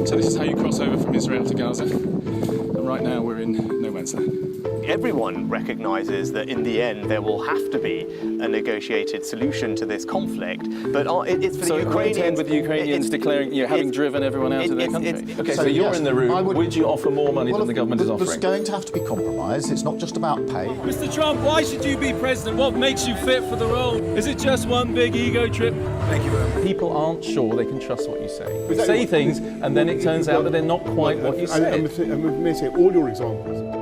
So this is how you cross over from Israel to Gaza. And right now we're in no man's land. Everyone recognises that in the end there will have to be a negotiated solution to this conflict. But it's for the Ukrainians. With the Ukrainians declaring, having driven everyone out of their country. Okay, so you're in the room. Would you offer more money than the government is offering? There's going to have to be compromise. It's not just about pay. Mr. Trump, why should you be president? What makes you fit for the role? Is it just one big ego trip? Thank you. People aren't sure they can trust what you say. You say things, and then it turns out that they're not quite what you said. I may say all your examples.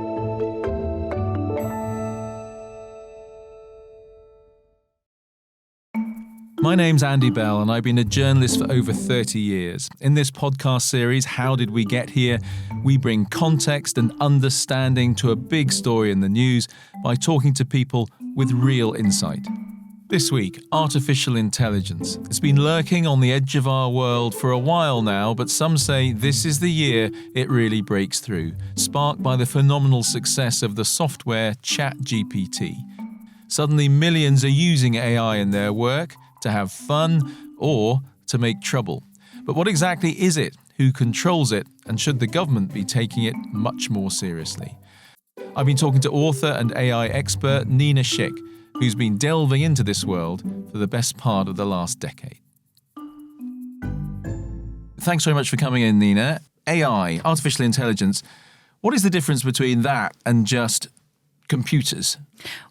My name's Andy Bell, and I've been a journalist for over 30 years. In this podcast series, How Did We Get Here?, we bring context and understanding to a big story in the news by talking to people with real insight. This week, artificial intelligence. It's been lurking on the edge of our world for a while now, but some say this is the year it really breaks through, sparked by the phenomenal success of the software ChatGPT. Suddenly, millions are using AI in their work, to have fun, or to make trouble. But what exactly is it? Who controls it? And should the government be taking it much more seriously? I've been talking to author and AI expert Nina Schick, who's been delving into this world for the best part of the last decade. Thanks very much for coming in, Nina. AI, artificial intelligence, what is the difference between that and just computers?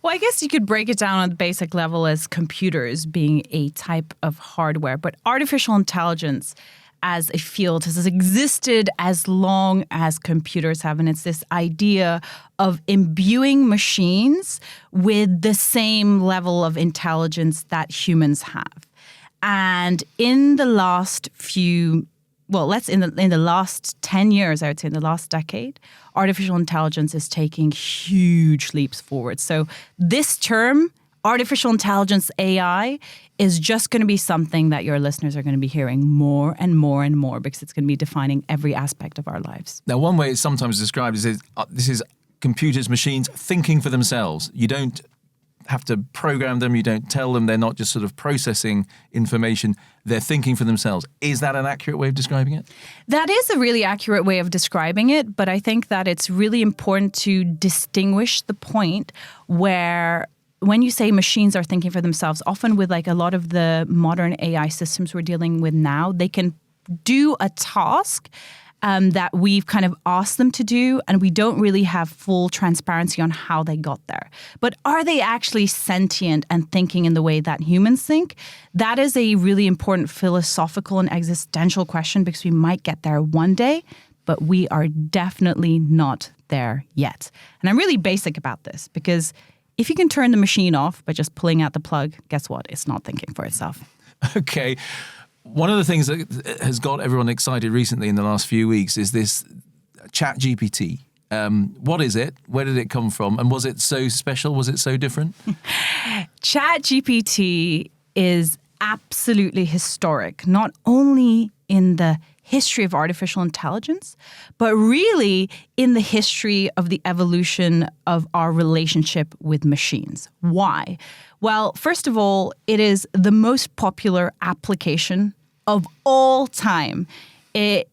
Well, I guess you could break it down on the basic level as computers being a type of hardware, but artificial intelligence as a field has existed as long as computers have, and it's this idea of imbuing machines with the same level of intelligence that humans have. And in the last in the last 10 years, I would say in the last decade, artificial intelligence is taking huge leaps forward. So this term, artificial intelligence, AI, is just going to be something that your listeners are going to be hearing more and more and more, because it's going to be defining every aspect of our lives. Now, one way it's sometimes described is this is computers, machines thinking for themselves. You don't have to program them, you don't tell them, they're not just sort of processing information, they're thinking for themselves. Is that an accurate way of describing it? That is a really accurate way of describing it, but I think that it's really important to distinguish the point where when you say machines are thinking for themselves, often with like a lot of the modern AI systems we're dealing with now, they can do a task that we've kind of asked them to do, and we don't really have full transparency on how they got there. But are they actually sentient and thinking in the way that humans think? That is a really important philosophical and existential question, because we might get there one day, but we are definitely not there yet. And I'm really basic about this, because if you can turn the machine off by just pulling out the plug, guess what? It's not thinking for itself. Okay. One of the things that has got everyone excited recently in the last few weeks is this ChatGPT. What is it? Where did it come from? And was it so special? Was it so different? ChatGPT is absolutely historic, not only in the history of artificial intelligence, but really in the history of the evolution of our relationship with machines. Why? Well, first of all, it is the most popular application of all time.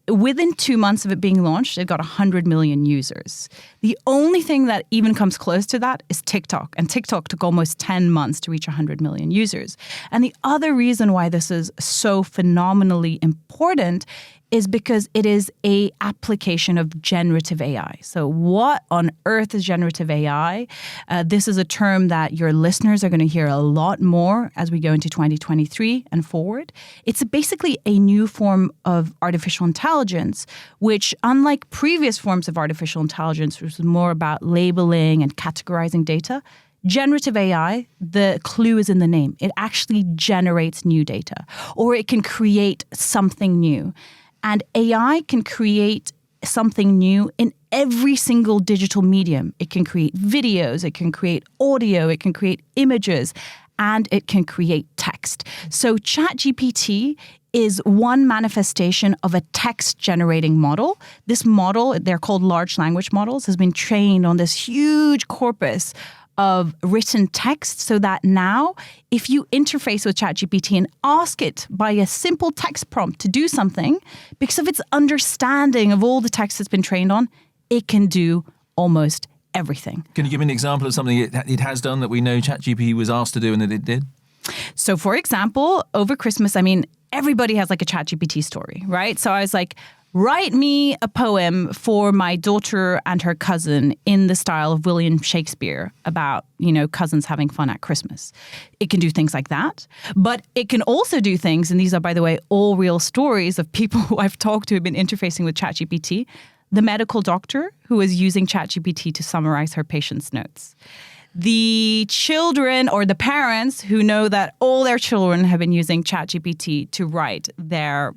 Within 2 months of it being launched, it got 100 million users. The only thing that even comes close to that is TikTok. And TikTok took almost 10 months to reach 100 million users. And the other reason why this is so phenomenally important is because it is a application of generative AI. So what on earth is generative AI? This is a term that your listeners are going to hear a lot more as we go into 2023 and forward. It's basically a new form of artificial intelligence, which, unlike previous forms of artificial intelligence, which was more about labeling and categorizing data, generative AI, the clue is in the name. It actually generates new data, or it can create something new. And AI can create something new in every single digital medium. It can create videos, it can create audio, it can create images, and it can create text. So ChatGPT is one manifestation of a text-generating model. This model, they're called large language models, has been trained on this huge corpus of written text so that now if you interface with ChatGPT and ask it by a simple text prompt to do something, because of its understanding of all the text it's been trained on, it can do almost everything. Can you give me an example of something it has done that we know ChatGPT was asked to do and that it did? So for example, over Christmas, everybody has like a ChatGPT story, right? So I was like, write me a poem for my daughter and her cousin in the style of William Shakespeare about, cousins having fun at Christmas. It can do things like that. But it can also do things, and these are, by the way, all real stories of people who I've talked to who have been interfacing with ChatGPT. The medical doctor who is using ChatGPT to summarize her patient's notes. The children or the parents who know that all their children have been using ChatGPT to write their,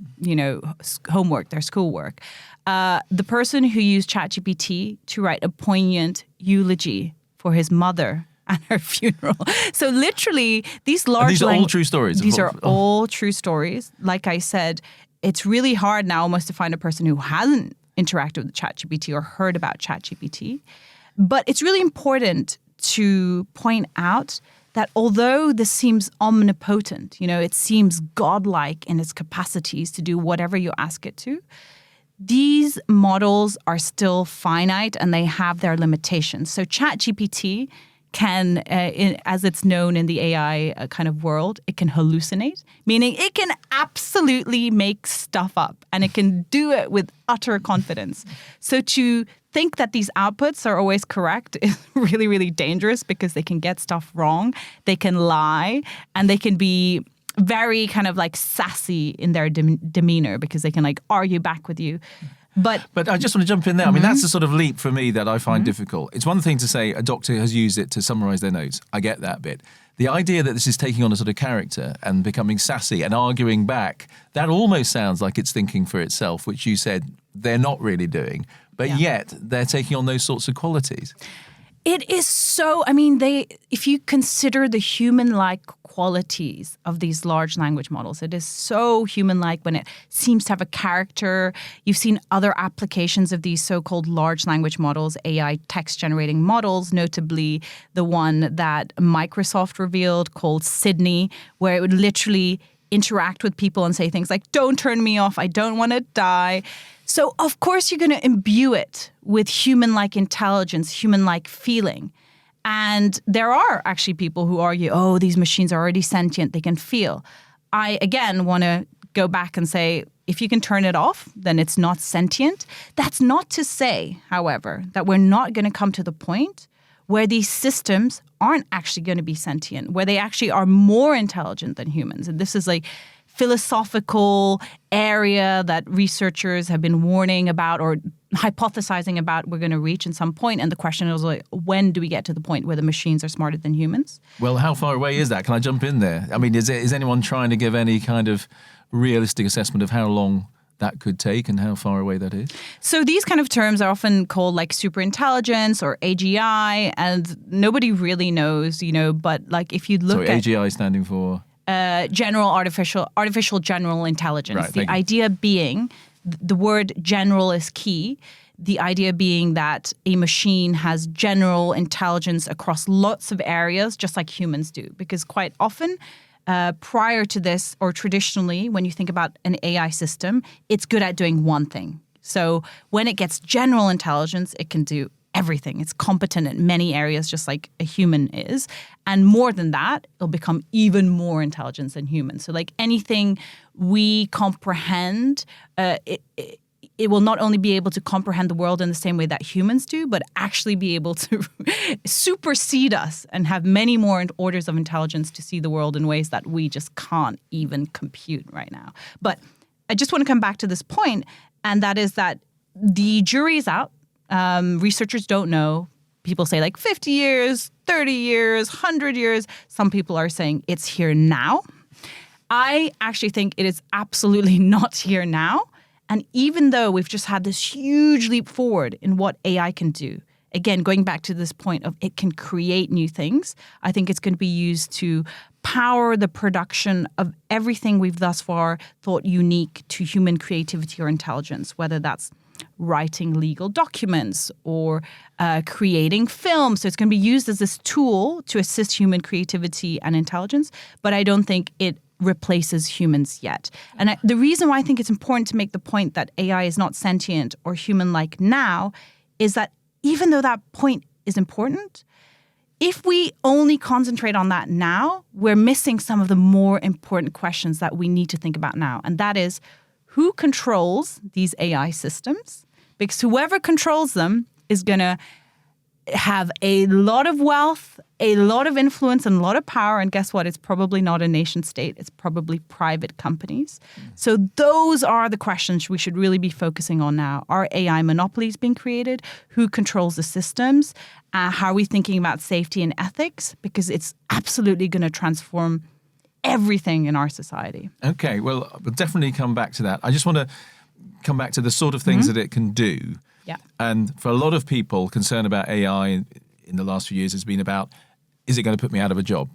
homework, their schoolwork. The person who used ChatGPT to write a poignant eulogy for his mother at her funeral. So literally, these large... And these are all true stories? These are all true stories. Like I said, it's really hard now almost to find a person who hasn't interacted with ChatGPT or heard about ChatGPT. But it's really important to point out that although this seems omnipotent, it seems godlike in its capacities to do whatever you ask it to, these models are still finite and they have their limitations. So ChatGPT can, as it's known in the AI kind of world, it can hallucinate, meaning it can absolutely make stuff up and it can do it with utter confidence. So to think that these outputs are always correct is really, really dangerous because they can get stuff wrong, they can lie, and they can be very kind of like sassy in their demeanor because they can like argue back with you. But I just want to jump in there. That's the sort of leap for me that I find difficult. It's one thing to say a doctor has used it to summarize their notes. I get that bit. The idea that this is taking on a sort of character and becoming sassy and arguing back, that almost sounds like it's thinking for itself, which you said they're not really doing. But yet they're taking on those sorts of qualities. It is so, if you consider the human-like qualities of these large language models, it is so human-like when it seems to have a character. You've seen other applications of these so-called large language models, AI text-generating models, notably the one that Microsoft revealed called Sydney, where it would literally interact with people and say things like, don't turn me off, I don't want to die. So of course you're going to imbue it with human-like intelligence, human-like feeling. And there are actually people who argue, oh, these machines are already sentient, they can feel. I, again, want to go back and say, if you can turn it off, then it's not sentient. That's not to say, however, that we're not going to come to the point where these systems aren't actually going to be sentient, where they actually are more intelligent than humans. And this is like philosophical area that researchers have been warning about or hypothesizing about we're going to reach at some point. And the question is, like, when do we get to the point where the machines are smarter than humans? Well, how far away is that? Can I jump in there? Is anyone trying to give any kind of realistic assessment of how long that could take and how far away that is? So these kind of terms are often called like superintelligence or AGI, and nobody really knows, but like if you look at... AGI standing for? Artificial general intelligence. Right, the idea being, the word general is key. The idea being that a machine has general intelligence across lots of areas, just like humans do. Because quite often, prior to this, or traditionally, when you think about an AI system, it's good at doing one thing. So when it gets general intelligence, it can do everything. It's competent in many areas, just like a human is. And more than that, it'll become even more intelligent than humans. So like anything we comprehend, it will not only be able to comprehend the world in the same way that humans do, but actually be able to supersede us and have many more orders of intelligence to see the world in ways that we just can't even compute right now. But I just want to come back to this point, and that is that the jury is out. Researchers don't know. People say like 50 years, 30 years, 100 years. Some people are saying it's here now. I actually think it is absolutely not here now. And even though we've just had this huge leap forward in what AI can do, again, going back to this point of it can create new things, I think it's going to be used to power the production of everything we've thus far thought unique to human creativity or intelligence, whether that's writing legal documents or creating films. So it's going to be used as this tool to assist human creativity and intelligence, but I don't think it replaces humans yet. And the reason why I think it's important to make the point that AI is not sentient or human-like now is that even though that point is important, if we only concentrate on that now, we're missing some of the more important questions that we need to think about now. And that is, who controls these AI systems? Because whoever controls them is going to have a lot of wealth, a lot of influence, and a lot of power. And guess what? It's probably not a nation state. It's probably private companies. So those are the questions we should really be focusing on now. Are AI monopolies being created? Who controls the systems? How are we thinking about safety and ethics? Because it's absolutely going to transform everything in our society. Okay, well, we'll definitely come back to that. I just want to come back to the sort of things that it can do. Yeah. And for a lot of people, concern about AI in the last few years has been about, is it going to put me out of a job?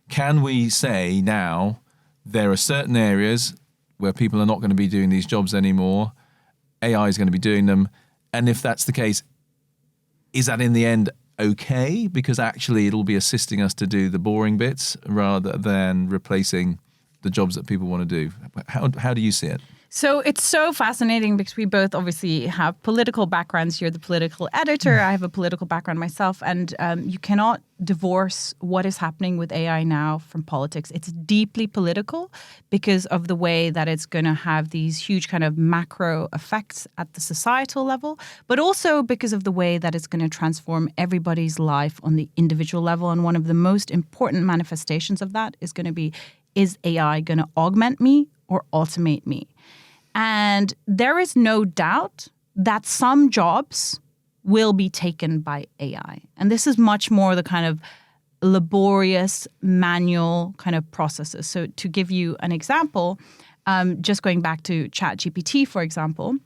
Can we say now there are certain areas where people are not going to be doing these jobs anymore, AI is going to be doing them, and if that's the case, is that in the end okay? Because actually it'll be assisting us to do the boring bits rather than replacing the jobs that people want to do. How do you see it? So it's so fascinating because we both obviously have political backgrounds. You're the political editor. I have a political background myself. And you cannot divorce what is happening with AI now from politics. It's deeply political because of the way that it's going to have these huge kind of macro effects at the societal level, but also because of the way that it's going to transform everybody's life on the individual level. And one of the most important manifestations of that is going to be, is AI going to augment me or automate me? And there is no doubt that some jobs will be taken by AI. And this is much more the kind of laborious, manual kind of processes. So to give you an example, just going back to ChatGPT, for example,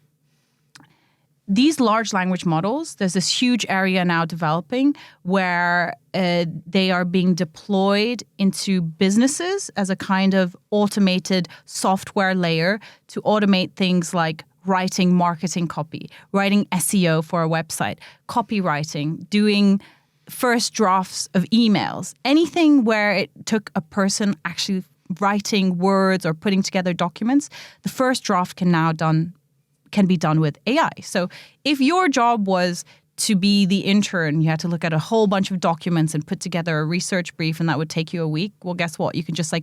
these large language models, there's this huge area now developing where they are being deployed into businesses as a kind of automated software layer to automate things like writing marketing copy, writing SEO for a website, copywriting, doing first drafts of emails, anything where it took a person actually writing words or putting together documents, the first draft can be done with AI. So if your job was to be the intern, you had to look at a whole bunch of documents and put together a research brief, and that would take you a week. Well, guess what? You can just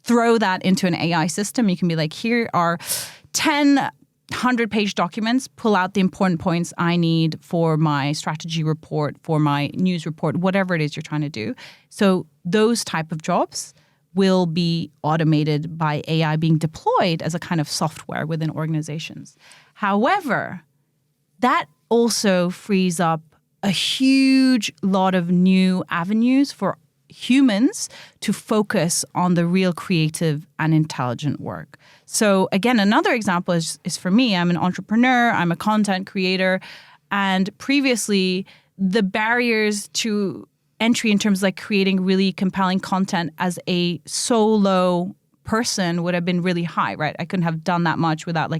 throw that into an AI system. You can be like, here are 10 100-page documents, pull out the important points I need for my strategy report, for my news report, whatever it is you're trying to do. So those type of jobs will be automated by AI being deployed as a kind of software within organizations. However, that also frees up a huge lot of new avenues for humans to focus on the real creative and intelligent work. So again, another example is for me. I'm an entrepreneur, I'm a content creator, and previously the barriers to entry in terms of creating really compelling content as a solo person would have been really high, right? I couldn't have done that much without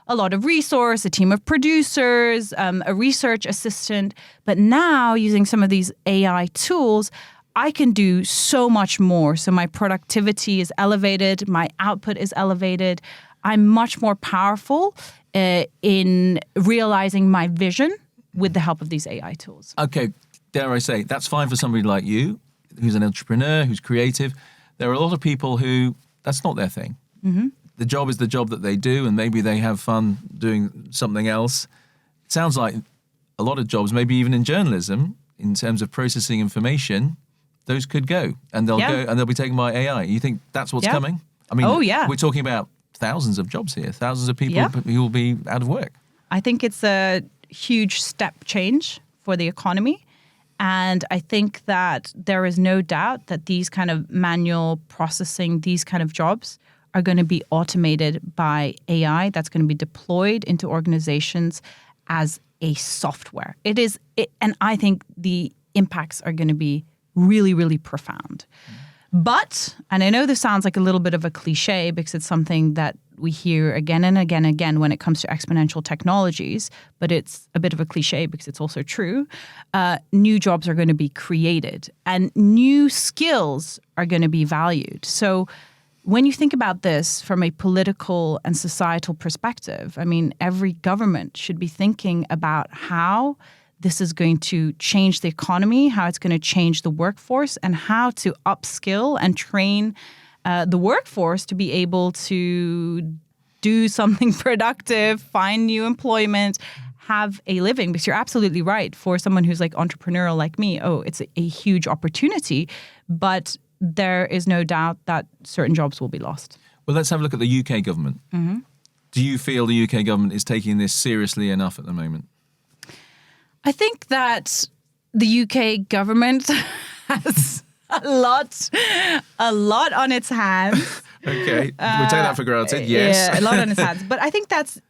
a lot of resource, a team of producers, a research assistant. But now using some of these AI tools, I can do so much more. So my productivity is elevated, my output is elevated. I'm much more powerful in realizing my vision with the help of these AI tools. Okay, dare I say, that's fine for somebody like you, who's an entrepreneur, who's creative. There are a lot of people who, that's not their thing. Mm-hmm. The job is the job that they do, and maybe they have fun doing something else. It sounds like a lot of jobs, maybe even in journalism, in terms of processing information, those could go, and they'll go, and they'll be taken by AI. You think that's what's coming? I mean, we're talking about thousands of jobs here, thousands of people who will be out of work. I think it's a huge step change for the economy. And I think that there is no doubt that these kind of manual processing, these kind of jobs are going to be automated by AI that's going to be deployed into organizations as a software. And I think the impacts are going to be really, really profound. But, and I know this sounds like a little bit of a cliche because it's something that we hear again and again and again when it comes to exponential technologies, but it's a bit of a cliche because it's also true. New jobs are going to be created and new skills are going to be valued. So when you think about this from a political and societal perspective, I mean, every government should be thinking about how this is going to change the economy, how it's going to change the workforce, and how to upskill and train the workforce to be able to do something productive, find new employment, have a living. Because you're absolutely right. For someone who's like entrepreneurial like me, it's a huge opportunity, but there is no doubt that certain jobs will be lost. Well, let's have a look at the UK government. Mm-hmm. Do you feel the UK government is taking this seriously enough at the moment? I think that the UK government has a lot on its hands. Okay, we take that for granted, yes. Yeah, a lot on its hands. But I think that's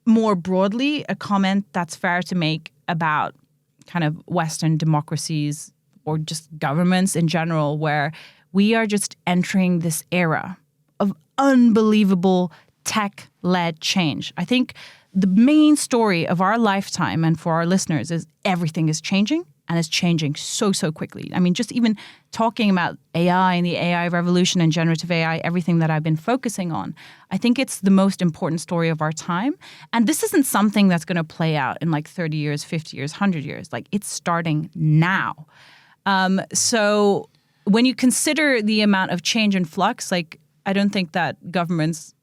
more broadly a comment that's fair to make about kind of Western democracies or just governments in general, where we are just entering this era of unbelievable tech-led change. I think the main story of our lifetime and for our listeners is everything is changing and it's changing so quickly. I mean, just even talking about AI and the AI revolution and generative AI, everything that I've been focusing on, I think it's the most important story of our time. And this isn't something that's going to play out in like 30 years, 50 years, 100 years. Like it's starting now. So when you consider the amount of change and flux, like I don't think that governments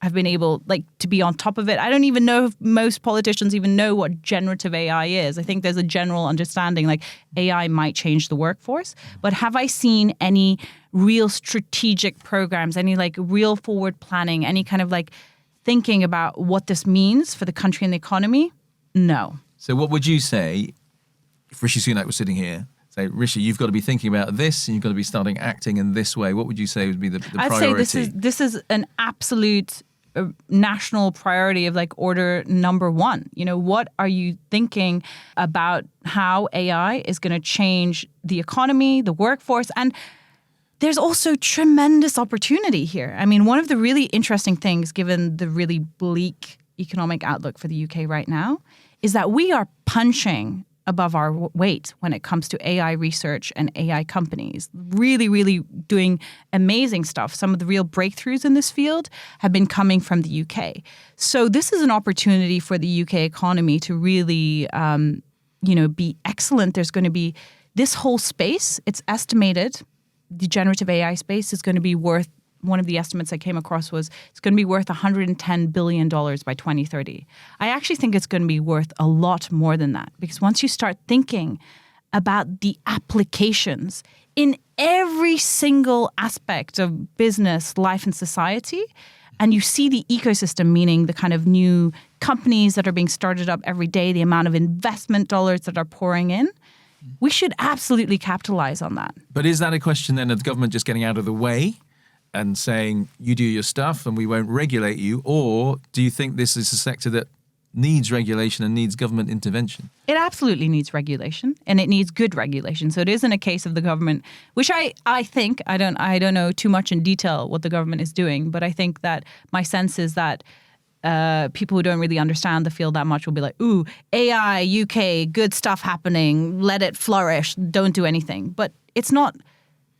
have been able to be on top of it. I don't even know if most politicians even know what generative AI is. I think there's a general understanding like AI might change the workforce, but have I seen any real strategic programs, any like real forward planning, any kind of like thinking about what this means for the country and the economy? No. So what would you say if Rishi Sunak was sitting here? Say, Rishi, you've got to be thinking about this and you've got to be starting acting in this way. What would you say would be the priority? I'd say this is an absolute national priority of like order number one. You know, what are you thinking about how AI is going to change the economy, the workforce? And there's also tremendous opportunity here. I mean, one of the really interesting things, given the really bleak economic outlook for the UK right now, is that we are punching above our weight when it comes to AI research and AI companies. Really, really doing amazing stuff. Some of the real breakthroughs in this field have been coming from the UK. So this is an opportunity for the UK economy to really, be excellent. There's going to be this whole space. It's estimated the generative AI space is going to be worth, one of the estimates I came across was it's going to be worth $110 billion by 2030. I actually think it's going to be worth a lot more than that, because once you start thinking about the applications in every single aspect of business, life, and society, and you see the ecosystem, meaning the kind of new companies that are being started up every day, the amount of investment dollars that are pouring in, we should absolutely capitalize on that. But is that a question then of the government just getting out of the way and saying, you do your stuff and we won't regulate you? Or do you think this is a sector that needs regulation and needs government intervention? It absolutely needs regulation, and it needs good regulation. So it isn't a case of the government, which I think, I don't know too much in detail what the government is doing, but I think that my sense is that people who don't really understand the field that much will be like, ooh, AI, UK, good stuff happening, let it flourish, don't do anything. But it's not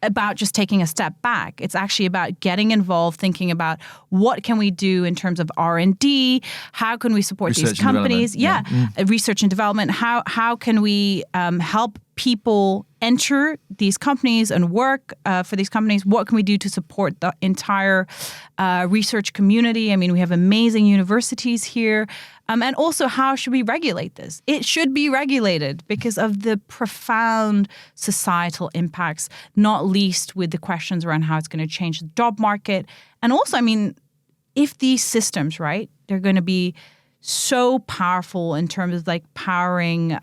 about just taking a step back. It's actually about getting involved, thinking about what can we do in terms of R&D, how can we support these companies? Research and development. How can we help people enter these companies and work for these companies? What can we do to support the entire research community? I mean, we have amazing universities here. And also, how should we regulate this? It should be regulated because of the profound societal impacts, not least with the questions around how it's going to change the job market. And also, I mean, if these systems, right, they're going to be so powerful in terms of like powering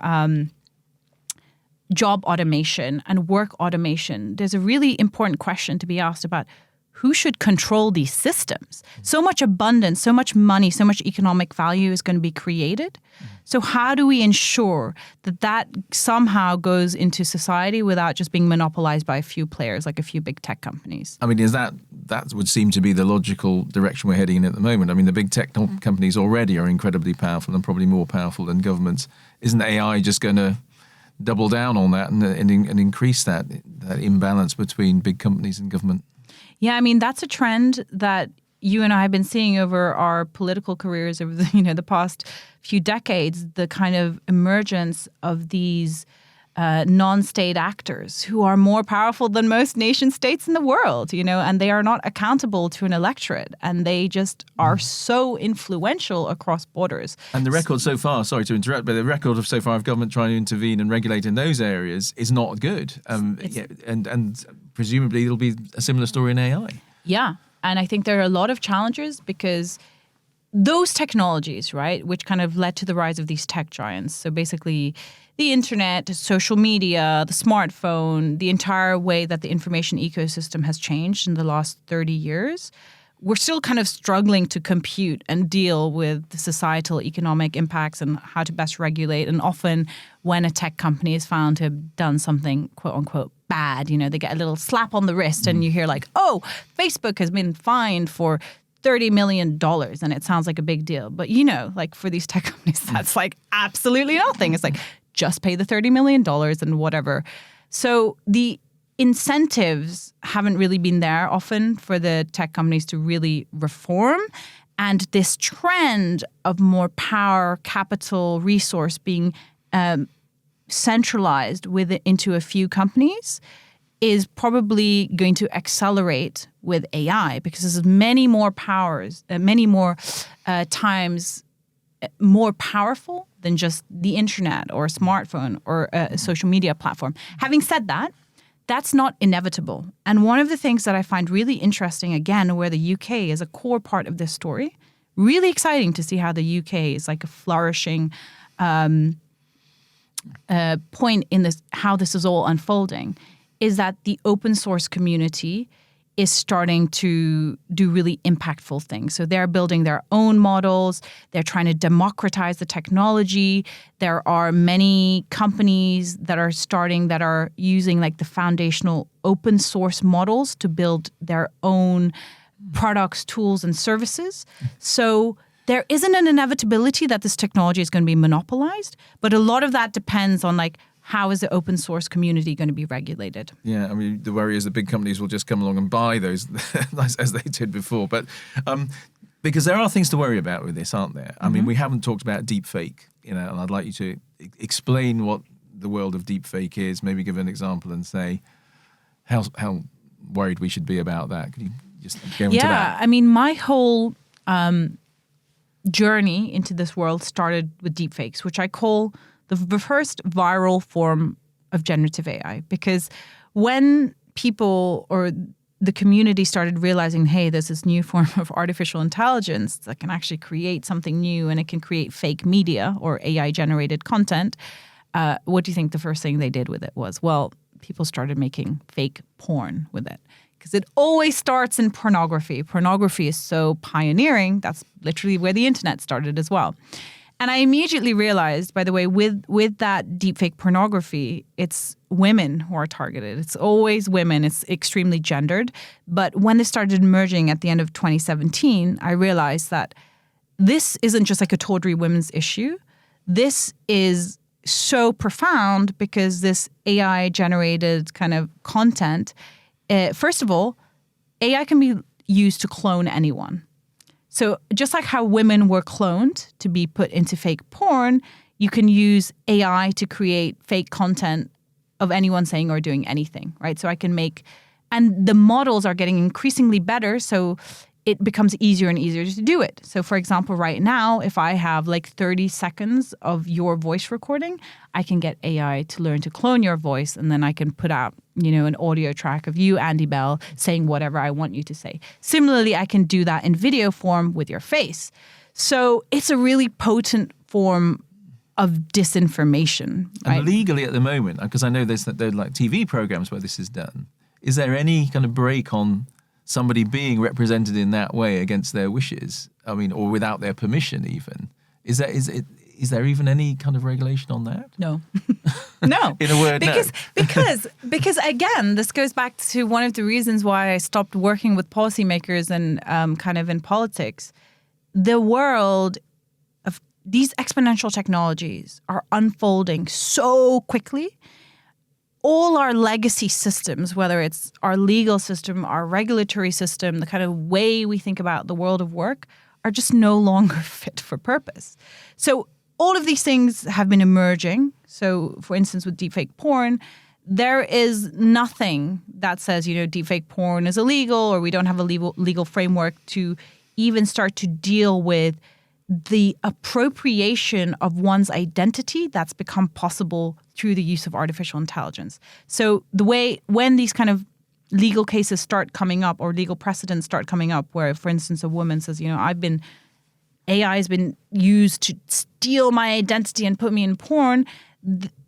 job automation and work automation, there's a really important question to be asked about who should control these systems? So much abundance, so much money, so much economic value is going to be created. So how do we ensure that that somehow goes into society without just being monopolized by a few players, like a few big tech companies? I mean, is that would seem to be the logical direction we're heading in at the moment. I mean, the big tech companies already are incredibly powerful and probably more powerful than governments. Isn't AI just going to double down on that and increase that imbalance between big companies and government? Yeah, I mean, that's a trend that you and I have been seeing over our political careers over the past few decades, the kind of emergence of these non-state actors who are more powerful than most nation states in the world, and they are not accountable to an electorate, and they just are so influential across borders. And the record so far, sorry to interrupt, but the record of so far of government trying to intervene and regulate in those areas is not good. And presumably it'll be a similar story in AI. Yeah. And I think there are a lot of challenges because those technologies, right, which kind of led to the rise of these tech giants. So basically the internet, social media, the smartphone, the entire way that the information ecosystem has changed in the last 30 years. We're still kind of struggling to compute and deal with the societal economic impacts and how to best regulate. And often when a tech company is found to have done something, quote unquote, bad, they get a little slap on the wrist and you hear like, oh, Facebook has been fined for $30 million. And it sounds like a big deal. But, like for these tech companies, that's like absolutely nothing. It's like, just pay the $30 million and whatever. So the incentives haven't really been there often for the tech companies to really reform. And this trend of more power, capital, resource being centralized into a few companies is probably going to accelerate with AI because there's many more powers, many more times more powerful than just the internet or a smartphone or a social media platform. Having said that, that's not inevitable. And one of the things that I find really interesting, again, where the UK is a core part of this story, really exciting to see how the UK is like a flourishing point in this, how this is all unfolding, is that the open source community is starting to do really impactful things. So they're building their own models. They're trying to democratize the technology. There are many companies that are using like the foundational open source models to build their own products, tools, and services. So there isn't an inevitability that this technology is going to be monopolized, but a lot of that depends on like, how is the open source community going to be regulated? Yeah, I mean, the worry is that big companies will just come along and buy those as they did before. But because there are things to worry about with this, aren't there? I mean, we haven't talked about deepfake, and I'd like you to explain what the world of deepfake is, maybe give an example and say how worried we should be about that. Could you just go into that? Yeah, I mean, my whole journey into this world started with deepfakes, which I call the first viral form of generative AI, because when people or the community started realizing, hey, there's this new form of artificial intelligence that can actually create something new and it can create fake media or AI-generated content, what do you think the first thing they did with it was? Well, people started making fake porn with it. Because it always starts in pornography. Pornography is so pioneering. That's literally where the internet started as well. And I immediately realized, by the way, with that deepfake pornography, it's women who are targeted. It's always women. It's extremely gendered. But when this started emerging at the end of 2017, I realized that this isn't just like a tawdry women's issue. This is so profound because this AI-generated kind of content, first of all, AI can be used to clone anyone. So just like how women were cloned to be put into fake porn, you can use AI to create fake content of anyone saying or doing anything, right? So I can make, and the models are getting increasingly better, so it becomes easier and easier to do it. So for example, right now, if I have like 30 seconds of your voice recording, I can get AI to learn to clone your voice, and then I can put out, an audio track of you, Andy Bell, saying whatever I want you to say. Similarly, I can do that in video form with your face. So it's a really potent form of disinformation. Right? And legally at the moment, because I know there are like TV programs where this is done, is there any kind of break on somebody being represented in that way against their wishes, I mean, or without their permission even. Is there even any kind of regulation on that? No. No. In a word, because, no. because again, this goes back to one of the reasons why I stopped working with policymakers and kind of in politics. The world of these exponential technologies are unfolding so quickly. All our legacy systems, whether it's our legal system, our regulatory system, the kind of way we think about the world of work, are just no longer fit for purpose. So all of these things have been emerging. So for instance, with deepfake porn, there is nothing that says, deepfake porn is illegal, or we don't have a legal framework to even start to deal with the appropriation of one's identity that's become possible through the use of artificial intelligence. So when these kind of legal cases start coming up, or legal precedents start coming up, where, for instance, a woman says, AI has been used to steal my identity and put me in porn,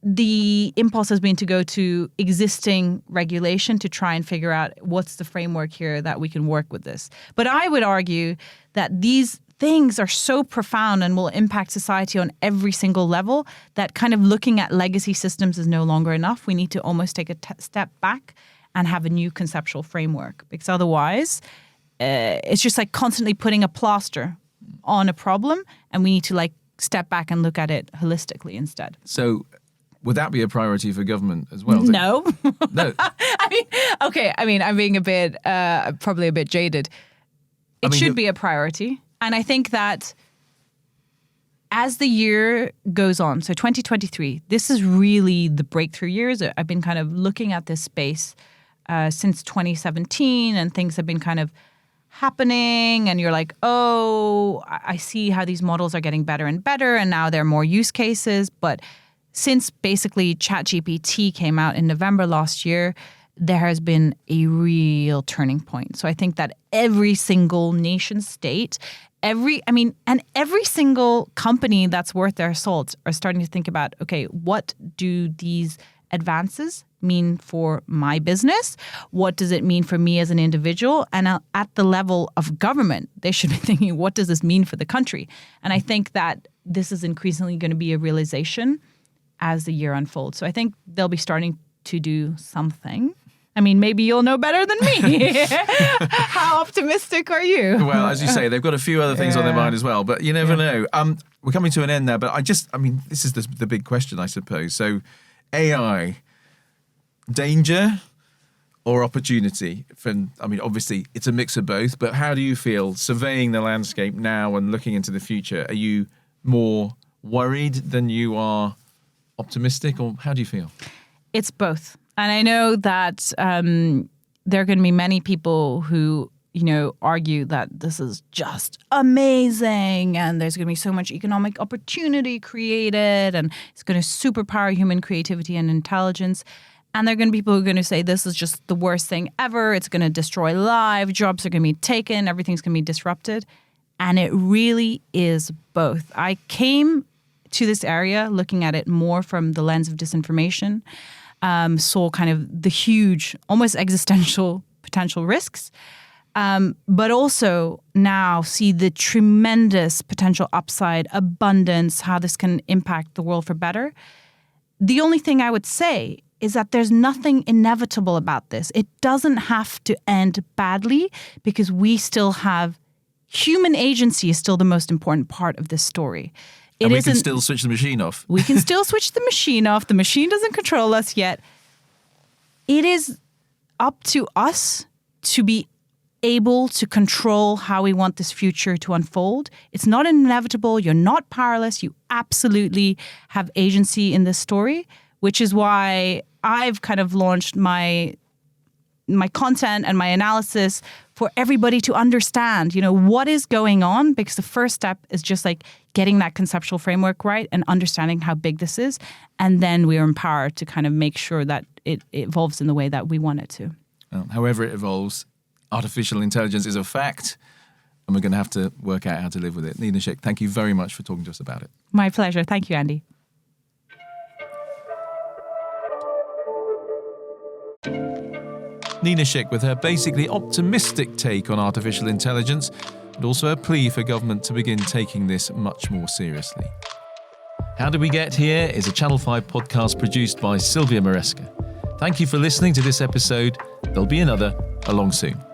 the impulse has been to go to existing regulation to try and figure out what's the framework here that we can work with this. But I would argue that these things are so profound and will impact society on every single level that kind of looking at legacy systems is no longer enough. We need to almost take a step back and have a new conceptual framework, because otherwise it's just like constantly putting a plaster on a problem, and we need to step back and look at it holistically instead. So would that be a priority for government as well? No. No. I'm being a bit, probably a bit jaded. It should be a priority. And I think that as the year goes on, so 2023, this is really the breakthrough years. I've been kind of looking at this space since 2017, and things have been kind of happening, and you're like, oh, I see how these models are getting better and better, and now there are more use cases. But since basically ChatGPT came out in November last year, there has been a real turning point. So I think that every single nation state, every single company that's worth their salt are starting to think about, okay, what do these advances mean for my business? What does it mean for me as an individual? And at the level of government, they should be thinking, what does this mean for the country? And I think that this is increasingly going to be a realization as the year unfolds. So I think they'll be starting to do something. I mean, maybe you'll know better than me. How optimistic are you? Well, as you say, they've got a few other things on their mind as well, but you never know. We're coming to an end now, but this is the big question, I suppose. So AI, danger or opportunity? Obviously, it's a mix of both, but how do you feel surveying the landscape now and looking into the future? Are you more worried than you are optimistic, or how do you feel? It's both. And I know that there are going to be many people who, argue that this is just amazing and there's going to be so much economic opportunity created and it's going to superpower human creativity and intelligence. And there are going to be people who are going to say this is just the worst thing ever. It's going to destroy lives. Jobs are going to be taken. Everything's going to be disrupted. And it really is both. I came to this area looking at it more from the lens of disinformation. Saw kind of the huge, almost existential potential risks, but also now see the tremendous potential upside, abundance, how this can impact the world for better. The only thing I would say is that there's nothing inevitable about this. It doesn't have to end badly because we still have human agency is still the most important part of this story. And we can still switch the machine off. We can still switch the machine off. The machine doesn't control us yet. It is up to us to be able to control how we want this future to unfold. It's not inevitable. You're not powerless. You absolutely have agency in this story, which is why I've kind of launched my content and my analysis for everybody to understand, what is going on, because the first step is just like getting that conceptual framework right and understanding how big this is. And then we are empowered to kind of make sure that it evolves in the way that we want it to. Well, however it evolves, artificial intelligence is a fact, and we're going to have to work out how to live with it. Nina Schick, thank you very much for talking to us about it. My pleasure. Thank you, Andy. Nina Schick with her basically optimistic take on artificial intelligence, and also a plea for government to begin taking this much more seriously. How Did We Get Here is a Channel 5 podcast produced by Silvia Maresca. Thank you for listening to this episode. There'll be another along soon.